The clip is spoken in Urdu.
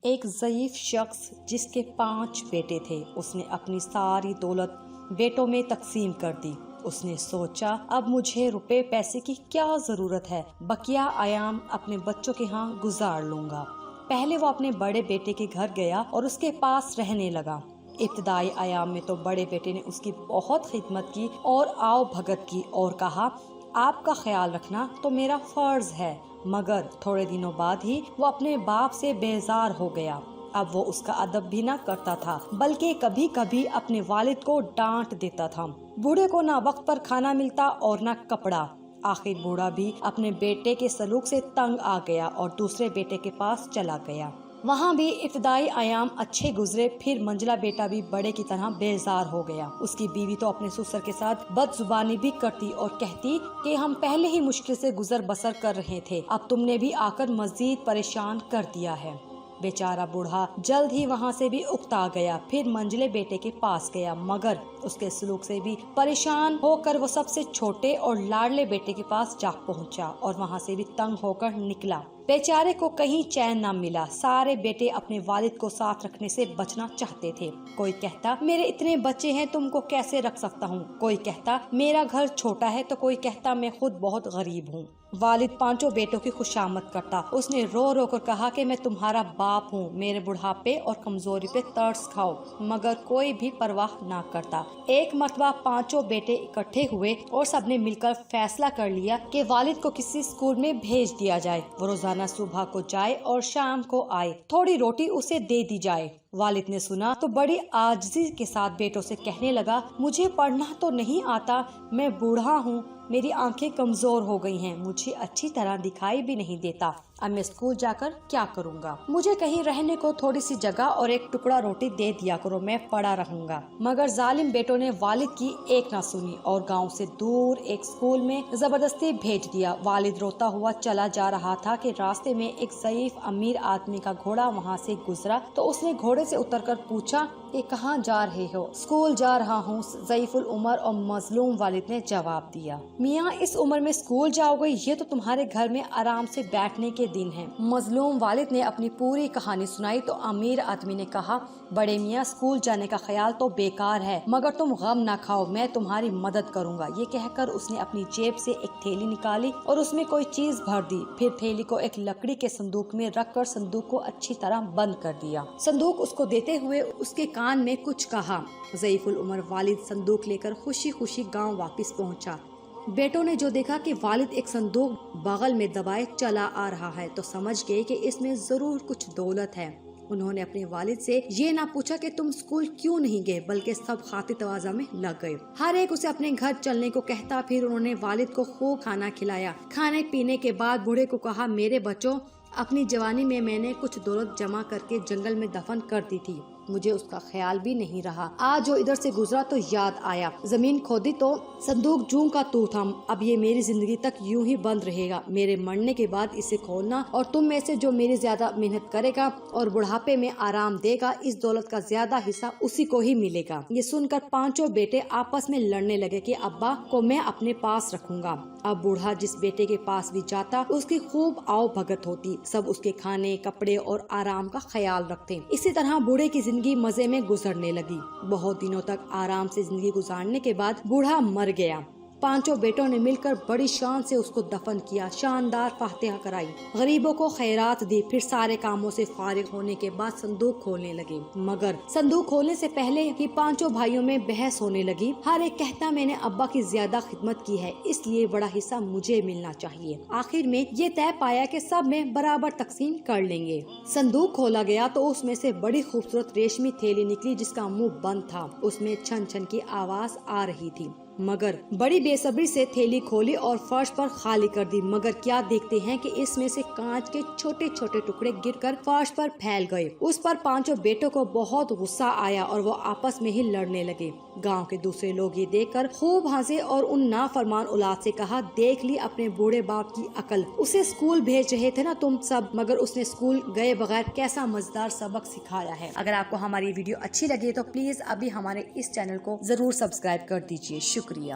ایک ضعیف شخص جس کے 5 بیٹے تھے، اس نے اپنی ساری دولت بیٹوں میں تقسیم کر دی۔ اس نے سوچا اب مجھے روپے پیسے کی کیا ضرورت ہے، بقیہ ایام اپنے بچوں کے ہاں گزار لوں گا۔ پہلے وہ اپنے بڑے بیٹے کے گھر گیا اور اس کے پاس رہنے لگا۔ ابتدائی ایام میں تو بڑے بیٹے نے اس کی بہت خدمت کی اور آؤ بھگت کی اور کہا آپ کا خیال رکھنا تو میرا فرض ہے، مگر تھوڑے دنوں بعد ہی وہ اپنے باپ سے بیزار ہو گیا۔ اب وہ اس کا ادب بھی نہ کرتا تھا، بلکہ کبھی کبھی اپنے والد کو ڈانٹ دیتا تھا۔ بوڑھے کو نہ وقت پر کھانا ملتا اور نہ کپڑا۔ آخر بوڑھا بھی اپنے بیٹے کے سلوک سے تنگ آ گیا اور دوسرے بیٹے کے پاس چلا گیا۔ وہاں بھی ابتدائی ایام اچھے گزرے، پھر منجلا بیٹا بھی بڑے کی طرح بیزار ہو گیا۔ اس کی بیوی تو اپنے سسر کے ساتھ بد زبانی بھی کرتی اور کہتی کہ ہم پہلے ہی مشکل سے گزر بسر کر رہے تھے، اب تم نے بھی آ کر مزید پریشان کر دیا ہے۔ بیچارہ بوڑھا جلد ہی وہاں سے بھی اکتا گیا، پھر منجلے بیٹے کے پاس گیا، مگر اس کے سلوک سے بھی پریشان ہو کر وہ سب سے چھوٹے اور لاڈلے بیٹے کے پاس جا پہنچا اور وہاں سے بھی تنگ ہو کر نکلا۔ بیچارے کو کہیں چین نہ ملا۔ سارے بیٹے اپنے والد کو ساتھ رکھنے سے بچنا چاہتے تھے۔ کوئی کہتا میرے اتنے بچے ہیں، تم کو کیسے رکھ سکتا ہوں، کوئی کہتا میرا گھر چھوٹا ہے، تو کوئی کہتا میں خود بہت غریب ہوں۔ والد 5 بیٹوں کی خوشامد کرتا۔ اس نے رو رو کر کہا کہ میں تمہارا باپ ہوں، میرے بڑھاپے اور کمزوری پہ ترس کھاؤ، مگر کوئی بھی پرواہ نہ کرتا۔ ایک مرتبہ 5 بیٹے اکٹھے ہوئے اور سب نے مل کر فیصلہ کر لیا کہ والد کو کسی اسکول میں بھیج دیا جائے، وہ روزانہ صبح کو جائے اور شام کو آئے، تھوڑی روٹی اسے دے دی جائے۔ والد نے سنا تو بڑی عاجزی کے ساتھ بیٹوں سے کہنے لگا مجھے پڑھنا تو نہیں آتا، میں بوڑھا ہوں، میری آنکھیں کمزور ہو گئی ہیں، مجھے اچھی طرح دکھائی بھی نہیں دیتا، اب میں اسکول جا کر کیا کروں گا، مجھے کہیں رہنے کو تھوڑی سی جگہ اور ایک ٹکڑا روٹی دے دیا کرو، میں پڑا رہوں گا۔ مگر ظالم بیٹوں نے والد کی ایک نہ سنی اور گاؤں سے دور ایک اسکول میں زبردستی بھیج دیا۔ والد روتا ہوا چلا جا رہا تھا کہ راستے میں ایک ضعیف امیر آدمی کا گھوڑا وہاں سے گزرا تو اس نے گھوڑے سے اتر کر پوچھا کہ کہاں جا رہے ہو؟ اسکول جا رہا ہوں، ضعیف العمر اور مظلوم والد نے جواب دیا۔ میاں اس عمر میں اسکول جاؤ گے؟ یہ تو تمہارے گھر میں آرام سے بیٹھنے کے دن ہیں۔ مظلوم والد نے اپنی پوری کہانی سنائی تو امیر آدمی نے کہا بڑے میاں اسکول جانے کا خیال تو بیکار ہے، مگر تم غم نہ کھاؤ، میں تمہاری مدد کروں گا۔ یہ کہہ کر اس نے اپنی جیب سے ایک تھیلی نکالی اور اس میں کوئی چیز بھر دی، پھر تھیلی کو ایک لکڑی کے صندوق میں رکھ کر صندوق کو اچھی طرح بند کر دیا۔ صندوق اس کو دیتے ہوئے اس کے کان میں کچھ کہا۔ ضعیف العمر والد صندوق لے کر خوشی خوشی گاؤں واپس پہنچا۔ بیٹوں نے جو دیکھا کہ والد ایک صندوق بغل میں دبائے چلا آ رہا ہے تو سمجھ گئے کہ اس میں ضرور کچھ دولت ہے۔ انہوں نے اپنے والد سے یہ نہ پوچھا کہ تم اسکول کیوں نہیں گئے، بلکہ سب خاطر تواضع میں لگ گئے۔ ہر ایک اسے اپنے گھر چلنے کو کہتا، پھر انہوں نے والد کو خوب کھانا کھلایا۔ کھانے پینے کے بعد بوڑھے کو کہا میرے بچوں، اپنی جوانی میں نے کچھ دولت جمع کر کے جنگل میں دفن کر دی تھی، مجھے اس کا خیال بھی نہیں رہا، آج جو ادھر سے گزرا تو یاد آیا، زمین کھودی تو صندوق جوں کا تو تھا، اب یہ میری زندگی تک یوں ہی بند رہے گا، میرے مرنے کے بعد اسے کھولنا اور تم میں سے جو میری زیادہ محنت کرے گا اور بڑھاپے میں آرام دے گا، اس دولت کا زیادہ حصہ اسی کو ہی ملے گا۔ یہ سن کر 5 بیٹے آپس میں لڑنے لگے کہ ابا کو میں اپنے پاس رکھوں گا۔ اب بوڑھا جس بیٹے کے پاس بھی جاتا اس کی خوب آؤ بھگت ہوتی، سب اس کے کھانے کپڑے اور آرام کا خیال رکھتے۔ اسی طرح بوڑھے کی زندگی مزے میں گزرنے لگی۔ بہت دنوں تک آرام سے زندگی گزارنے کے بعد بوڑھا مر گیا۔ 5 بیٹوں نے مل کر بڑی شان سے اس کو دفن کیا، شاندار فاتحہ کرائی، غریبوں کو خیرات دی، پھر سارے کاموں سے فارغ ہونے کے بعد صندوق کھولنے لگے۔ مگر صندوق کھولنے سے پہلے ہی 5 بھائیوں میں بحث ہونے لگی۔ ہر ایک کہتا میں نے ابا کی زیادہ خدمت کی ہے، اس لیے بڑا حصہ مجھے ملنا چاہیے۔ آخر میں یہ طے پایا کہ سب میں برابر تقسیم کر لیں گے۔ صندوق کھولا گیا تو اس میں سے بڑی خوبصورت ریشمی تھیلی نکلی جس کا منہ بند تھا، اس میں چھن چھن کی آواز آ رہی تھی۔ مگر بڑی بے صبری سے تھیلی کھولی اور فرش پر خالی کر دی، مگر کیا دیکھتے ہیں کہ اس میں سے کانچ کے چھوٹے چھوٹے ٹکڑے گر کر فرش پر پھیل گئے۔ اس پر 5 بیٹوں کو بہت غصہ آیا اور وہ آپس میں ہی لڑنے لگے۔ گاؤں کے دوسرے لوگ یہ دیکھ کر خوب ہنسے اور ان نافرمان اولاد سے کہا دیکھ لی اپنے بوڑھے باپ کی عقل، اسے اسکول بھیج رہے تھے نا تم سب، مگر اس نے اسکول گئے بغیر کیسا مزیدار سبق سکھایا ہے۔ اگر آپ کو ہماری ویڈیو اچھی لگی تو پلیز ابھی ہمارے اس چینل کو ضرور سبسکرائب کر دیجیے۔ شکریہ۔